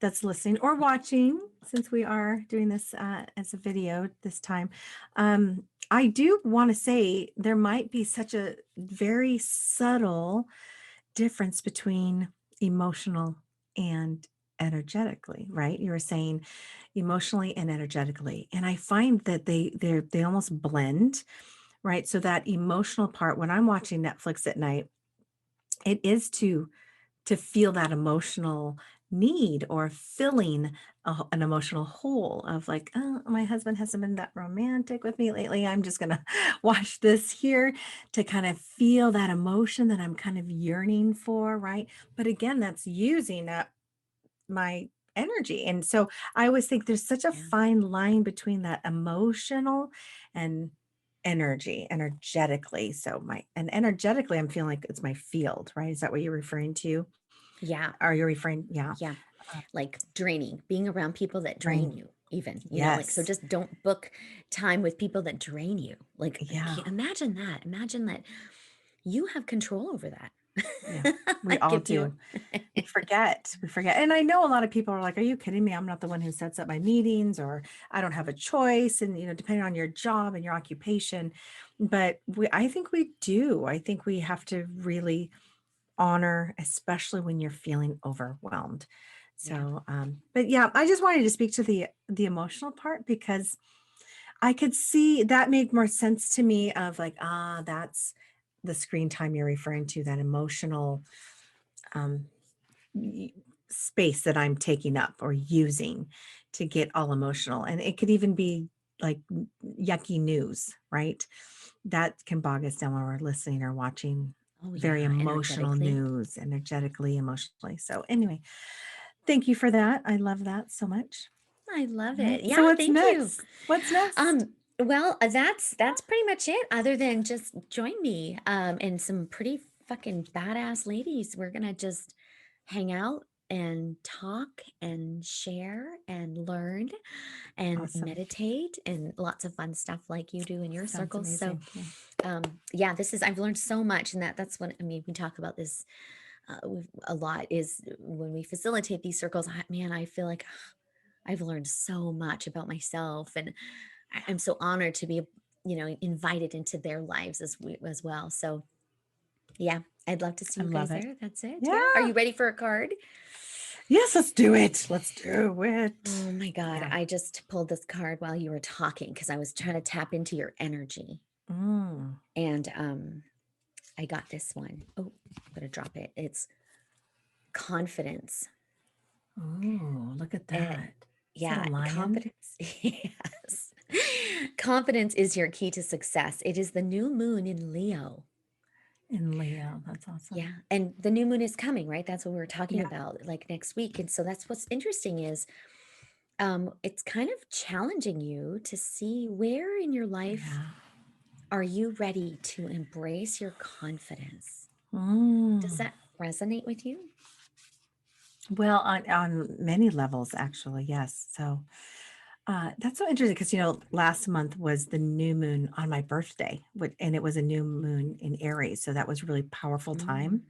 that's listening or watching since we are doing this as a video this time. I do want to say there might be such a very subtle difference between emotional and energetically, right? You were saying emotionally and energetically. And I find that they almost blend, right? So that emotional part, when I'm watching Netflix at night, it is to feel that emotional need or filling an emotional hole of like, oh, my husband hasn't been that romantic with me lately. I'm just going to watch this here to kind of feel that emotion that I'm kind of yearning for. Right. But again, that's using up my energy. And so I always think there's such a Yeah. fine line between that emotional and energetically. So and energetically, I'm feeling like it's my field, right? Is that what you're referring to? Yeah. Are you referring? Yeah. Yeah. Uh, Like draining, being around people that drain Right. you, even, like, so Yes. just don't book time with people that drain you. Like, I Yeah. can't imagine that. Imagine that you have control over that. Yeah. We Like all if you, do. We forget. We forget. And I know a lot of people are like, are you kidding me? I'm not the one who sets up my meetings, or I don't have a choice. And, depending on your job and your occupation. But I think we do. I think we have to really honor, especially when you're feeling overwhelmed. yeah, So, but yeah, I just wanted to speak to the emotional part because I could see that make more sense to me of like, that's the screen time you're referring to, that emotional um, y- space that I'm taking up or using to get all emotional. And it could even be like yucky news, right? That can bog us down when we're listening or watching oh very yeah, emotional energetically. news, energetically, emotionally. So, anyway, thank you for that. I love that so much. I love All right. it. Yeah, So, what's thank you. next? What's next? Well, that's pretty much it. Other than just join me, and some pretty fucking badass ladies. We're gonna just hang out and talk and share and learn and Awesome. meditate and lots of fun stuff like you do in your Sounds circles. So, amazing. Yeah. yeah, I've learned so much, and that's what I mean. We talk about this a lot. Is when we facilitate these circles. Man, I feel like I've learned so much about myself, and I'm so honored to be, invited into their lives as well. So yeah, I'd love to see I you love guys it. there. That's it. Yeah. Yeah. Are you ready for a card? Yes, let's do it. Let's do it. Oh my God. Yeah. I just pulled this card while you were talking because I was trying to tap into your energy. Mm. And I got this one. Oh, I'm gonna drop it. It's confidence. Oh, look at that. Is that a Yeah, lion confidence. Yes. Confidence is your key to success. It is the new moon in Leo. in Leo? That's awesome. Yeah. And the new moon is coming, right? That's what we were talking Yeah. about, like next week. And so that's what's interesting is it's kind of challenging you to see where in your life Yeah. are you ready to embrace your confidence. Does Mm. that resonate with you? Well, on many levels, actually, yes. So that's so interesting because last month was the new moon on my birthday, and it was a new moon in Aries, so that was really powerful time, Mm,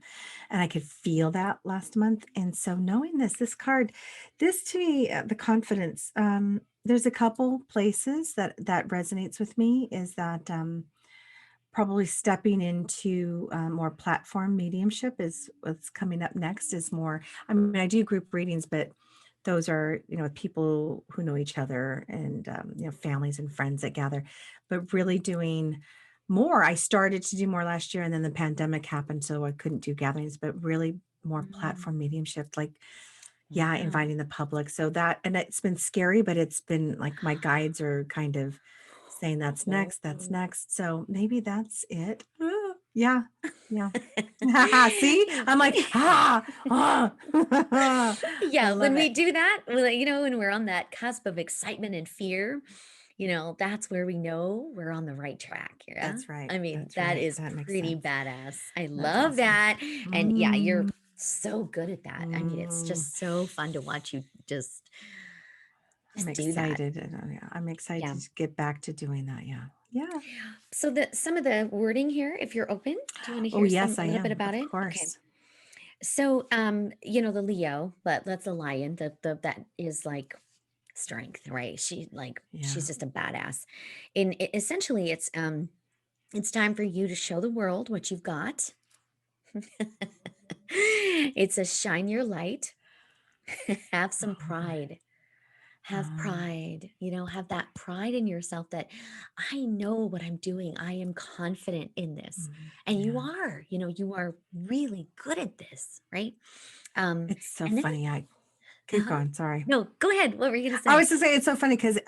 and I could feel that last month. And so knowing this card, this to me, the confidence. There's a couple places that resonates with me. Is that probably stepping into more platform mediumship is what's coming up next. Is more. I mean, I do group readings, but those are people who know each other, and families and friends that gather, but really doing more. I started to do more last year, and then the pandemic happened, so I couldn't do gatherings, but really more mm, platform mediumship, like, yeah, wow. inviting the public. So that, and it's been scary, but it's been like my guides are kind of saying that's next, that's Oh. next. So maybe that's it. Yeah. Yeah. See, I'm like, ah. I Yeah, when love we it. do that, when we're on that cusp of excitement and fear, that's where we know we're on the right track. Yeah. That's right. I mean, That's that right. is That makes pretty sense. badass. I That's love awesome. that. And yeah, you're Mm, so good at that. I mean, it's mm. just so fun to watch you just I'm just do that. excited. Yeah, I'm Yeah. excited to get back to doing that. Yeah. Yeah. So some of the wording here, if you're open, do you want to Oh, hear yes, a I little bit am. about Of it? Okay. course. So, the Leo, but that's a lion. That is like strength, right? She's Yeah. just a badass. And essentially, it's time for you to show the world what you've got. It's a shine your light. Have some Oh my. pride. Have pride, have that pride in yourself that I know what I'm doing. I am confident in this. And Yeah. you are really good at this, right? Um, It's so and then, funny. I keep uh-huh. going. Sorry. No, go ahead. What were you going to I say? was to say it's so funny because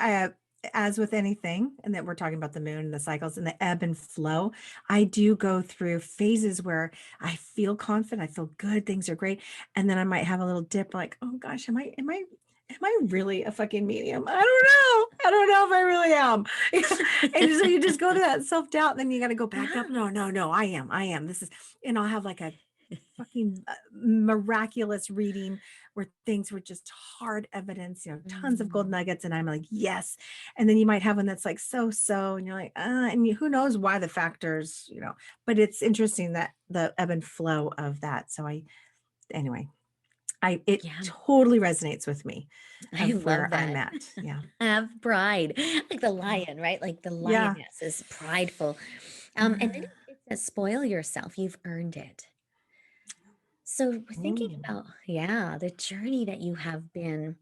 as with anything, and that we're talking about the moon and the cycles and the ebb and flow, I do go through phases where I feel confident, I feel good, things are great, and then I might have a little dip, like, oh gosh, am I really a fucking medium? I don't know if I really am. And so you just go to that self doubt, and then you got to go back up. Yeah. No, I am. This is, and I'll have like a fucking miraculous reading where things were just hard evidence, tons of gold Mm, nuggets. And I'm like, yes. And then you might have one that's like, so, and you're like, and who knows why the factors, but it's interesting that the ebb and flow of that. So anyway, it yeah, totally resonates with me I of love where I'm that. at. Yeah. Have pride, like the Yeah. lion, right? Like the Yeah. lioness is prideful. And then Uh, it says, spoil yourself. You've earned it. So we're thinking ooh, about, the journey that you have been,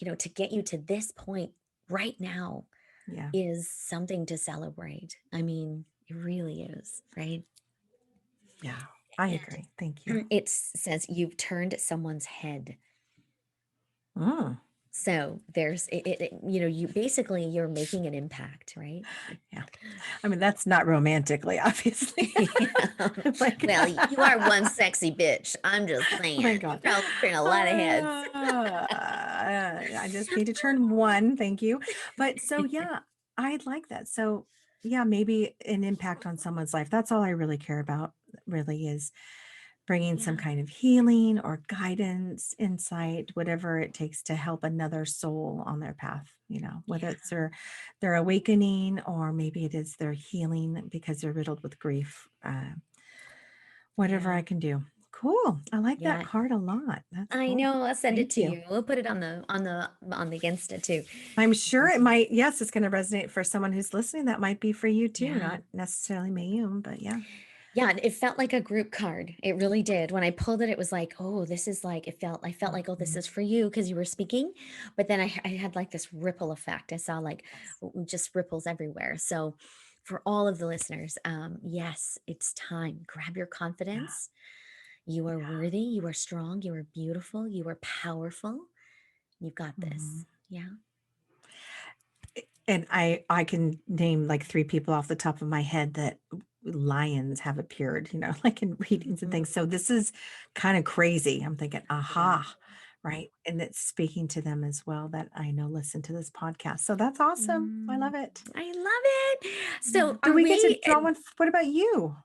to get you to this point right now yeah. is something to celebrate. I mean, it really is, right? Yeah. I agree. Thank you. And it says you've turned someone's head. Mm. So there's you basically you're making an impact, right? Yeah. I mean, that's not romantically, obviously. Yeah. Like, Well, you are one sexy bitch. I'm just oh my saying. You God. probably turn a lot of heads. I just need to turn one. Thank you. But so, yeah, I'd like that. So, yeah, maybe an impact on someone's life. That's all I really care about, really, is bringing some Yeah. kind of healing or guidance, insight, whatever it takes to help another soul on their path, whether Yeah. it's their awakening, or maybe it is their healing because they're riddled with grief. Whatever I Yeah. can do. Cool. I like that Yeah. card a lot. That's I cool. know. I'll send it Thank to you. you. We'll put it on the Insta too. I'm sure it Um, might, yes, it's going to resonate for someone who's listening. That might be for you too, Yeah. not necessarily Mayume, but yeah. Yeah, and it felt like a group card. It really did. When I pulled it, it was like, oh, this is like, I felt like, oh, this Mhm. is for you because you were speaking. But then I had like this ripple effect. I saw like Yes. just ripples everywhere. So for all of the listeners, yes, it's time. Grab your Yeah. confidence. You are Yeah. worthy. You are strong. You are beautiful. You are powerful. You got Mhm. this. Yeah. And I can name like three people off the top of my head that lions have appeared, like in readings and Mhm. things. So this is kind of crazy. I'm thinking, Yeah. aha, right? And it's speaking to them as well that I know listen to this podcast. So that's awesome. I Mm, love it. I love it. Yeah. So Do are we get to we? draw one? What about you?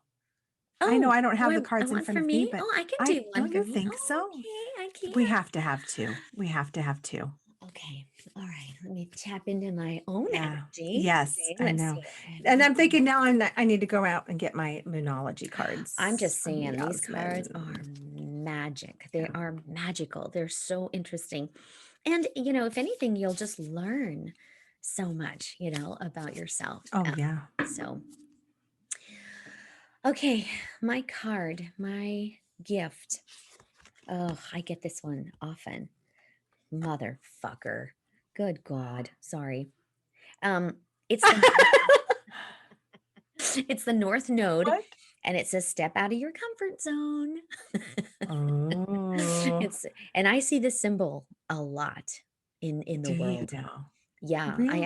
I know Oh, I don't do have the I cards in want front for of me, me? but Oh, I can I do one don't for you me. think Oh, so? okay, I We can. have to have two. We have to have two. Okay. All right. Let me tap into my own Yeah. energy. Yes, Okay. I Let's know. see what And I'm energy. thinking now I need to go out and get my Moonology I'm cards just from saying, these cards are Jasmine. magic. They Yeah. are magical. They're so interesting. And, if anything, you'll just learn so much, about yourself. Oh, yeah. So, okay. My card, my gift. Oh, I get this one often. Motherfucker. Good God. Sorry. Um, it's the it's the North Node, What? and it says step out of your comfort zone. Oh, It's and I see this symbol a lot in the do you world. know? Yeah, Really?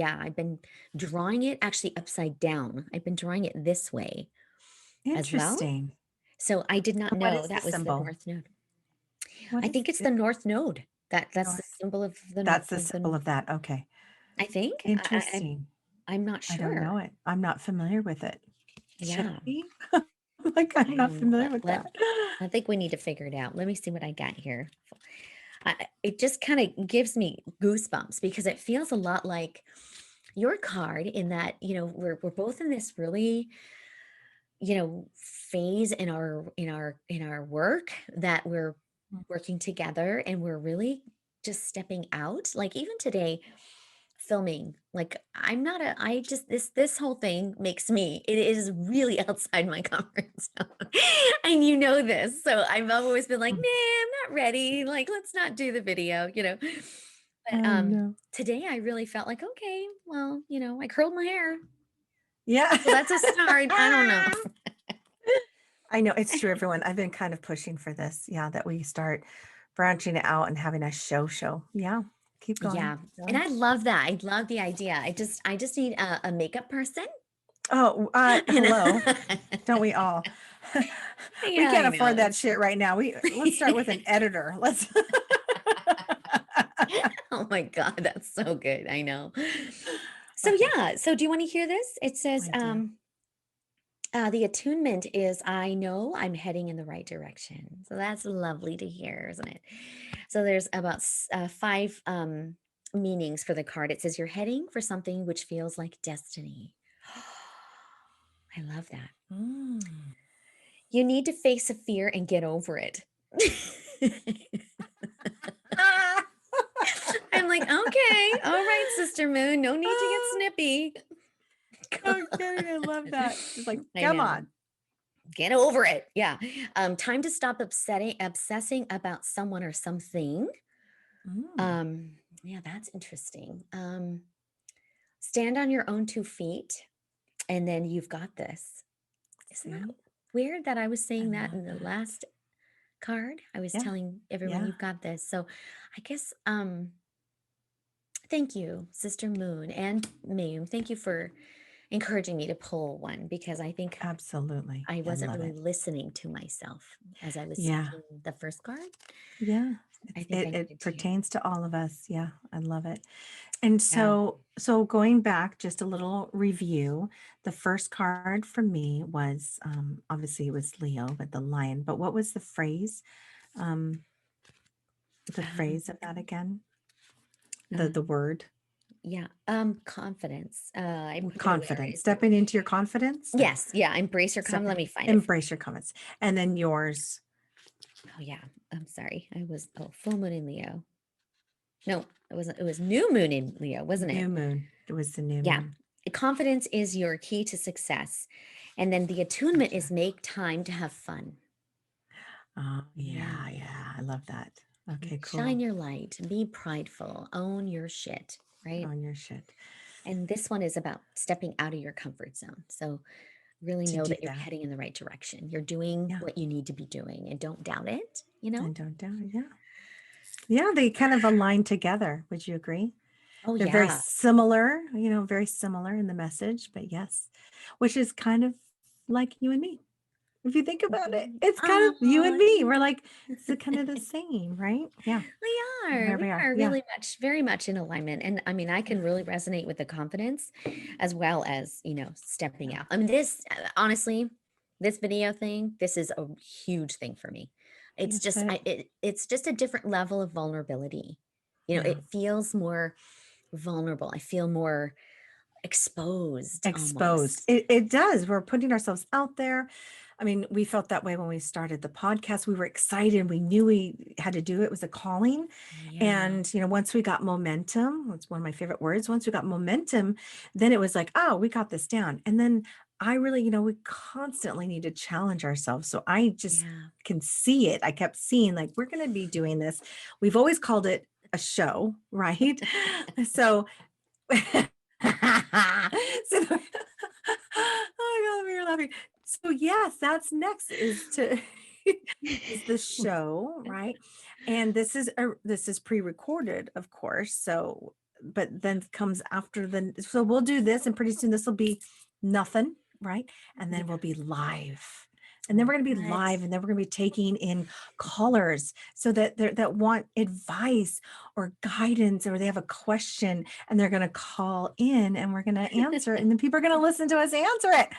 I've been drawing it actually upside down. I've been drawing it this way as well. Interesting. So I did not And what know is the that was the symbol? North Node. What I is think it's it? the North Node. That's the North. symbol of the That's the of symbol the of that. Okay. I think. Interesting. I'm not I don't know sure. it. I'm not familiar with it. Should Yeah. I be? Like, I'm I not don't know. familiar with that. I think we need to figure it out. Let me see what I got here. It just kind of gives me goosebumps because it feels a lot like your card in that, we're both in this really, phase in our work that we're working together and we're really just stepping out. Like even today, filming. Like this whole thing makes me, it is really outside my comfort zone. And you know this. So I've always been like, nah, I'm not ready. Like, let's not do the video, But Oh no. today I really felt like, okay, well, I curled my hair. Yeah. So that's a start. I don't know. I know it's true, everyone. I've been kind of pushing for this. Yeah, that we start branching it out and having a show. Yeah. Keep going. Yeah. And I love that. I love the idea. I just need a makeup person. Oh, You know? hello. Don't we all? We Yeah, can't I afford know. that shit right now. Let's start with an editor. Let's Oh my God, that's so good. I know. So yeah, so do you want to hear this? It says, I do. the attunement is I know I'm heading in the right direction. So that's lovely to hear, isn't it? So there's about five meanings for the card. It says you're heading for something which feels like destiny. I love that. Mm. You need to face a fear and get over it. I'm like, okay, all right, Sister Moon, no need to get snippy. No kidding. I love that. It's like, I come know. on. Get over it. Yeah. Time to stop obsessing about someone or something. Mm. Yeah, that's interesting. Stand on your own 2 feet, and then you've got this. Isn't that See? weird that I was I saying that love in the that. last card? I was Yeah. telling everyone Yeah. you've got this. So I guess thank you, Sister Moon and Mayum. Thank you for encouraging me to pull one because I think Absolutely. I I wasn't love really it. listening to myself as I was Yeah. seeking the first card. Yeah. I think I It needed to. pertains to all of us. Yeah. I love it. And Yeah. so going back, just a little review. The first card for me was obviously it was Leo, but the lion. But what was Um, the phrase of that again? Uh, The word yeah. Confidence. I put it, where confidence. is it? Stepping into your confidence. No. Yes. Yeah. Embrace your Step Let me find it. embrace your confidence. And then yours. Oh yeah. I'm sorry. Full moon in Leo. No, it wasn't. It was new moon in Leo, wasn't it? New moon. It was the new Yeah. moon. Confidence is your key to success. And then the attunement is Gotcha. make time to have fun. Oh, Yeah. yeah. I love that. Okay, Shine cool. your light, be prideful, own your shit, right? On your shit. And this one is about stepping out of your comfort zone. So really To know do that you're that. heading in the right direction. You're doing Yeah. what you need to be doing and don't doubt it. And don't doubt it. Yeah. Yeah, they kind of align together. Would you agree? Oh, They're very yeah. similar, very similar in the message, but yes, which is kind of like you and me. If you think about it, it's kind of you and Oh, me. We're like, it's kind of the same, right? Yeah. we are. There We we are. are Yeah. really very much in alignment. And I mean, I Yeah. can really resonate with the confidence as well as, stepping Yeah. out. I mean, this, honestly, this video thing, this is a huge thing for me. It's Yes, just, it's just a different level of vulnerability. yeah. It feels more vulnerable. I feel more exposed Exposed. almost. It does. We're putting ourselves out there. I mean, we felt that way when we started the podcast. We were excited. We knew we had to do it. It was a calling. Yeah. And, once we got momentum, that's one of my favorite words. Once we got momentum, then it was like, oh, we got this down. And then I really, we constantly need to challenge ourselves. So I just Yeah. can see it. I kept seeing like, we're going to be doing this. We've always called it a show, right? So, so oh my God, you're laughing. So yes, that's next is to is the show, right? And this is pre-recorded, of course. So, but then comes after so we'll do this, and pretty soon this will be nothing, right? And then we'll be live. And then we're going to be What? live, and then we're going to be taking in callers so that that want advice or guidance, or they have a question and they're going to call in and we're going to answer it. And then people are going to listen to us answer it.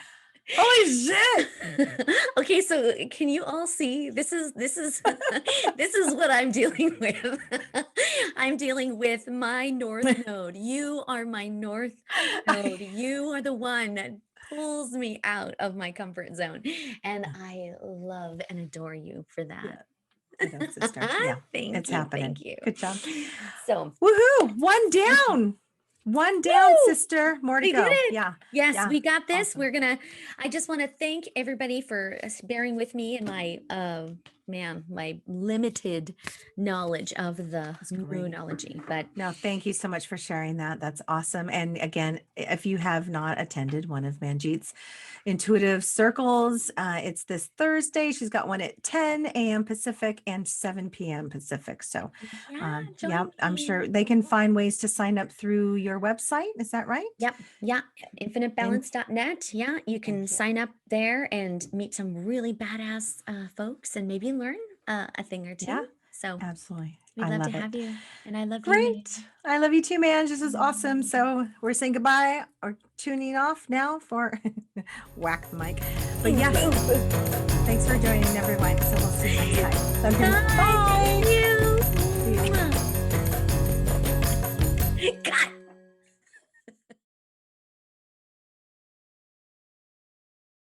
Holy shit. Okay, so can you all see this is this is what I'm dealing with. I'm dealing with my north node. You are my north node. You are the one that pulls me out of my comfort zone. And I love and adore you for Yeah, that. I know, sister. Yeah, Thank it's you. happening. Thank you. Good job. So Woohoo! One down. One down, Woo! sister. More to We go. did it. Yeah. Yes, Yeah. we got this. Awesome. We're gonna, I just want to thank everybody for bearing with me and my, my limited knowledge of the great. Moonology. But No, thank you so much for sharing that. That's awesome. And again, if you have not attended one of Manjeet's intuitive circles, it's this Thursday. She's got one at 10 a.m. Pacific and 7 p.m. Pacific. So, yeah, yeah, join I'm me. sure they can find ways to sign up through your website. Is that right? Yep. Yeah. Infinitebalance.net. Yeah. You can you. sign up there and meet some really badass folks and maybe learn a thing or two. Yeah, So absolutely. we'd I love to love it. have you. And I love you, man. Great. I love you too, man. This is awesome. So we're saying goodbye or tuning off now for whack the mic. But yes, thanks for joining, everyone. So we'll see you next time. Okay. Bye. Bye. Thank you.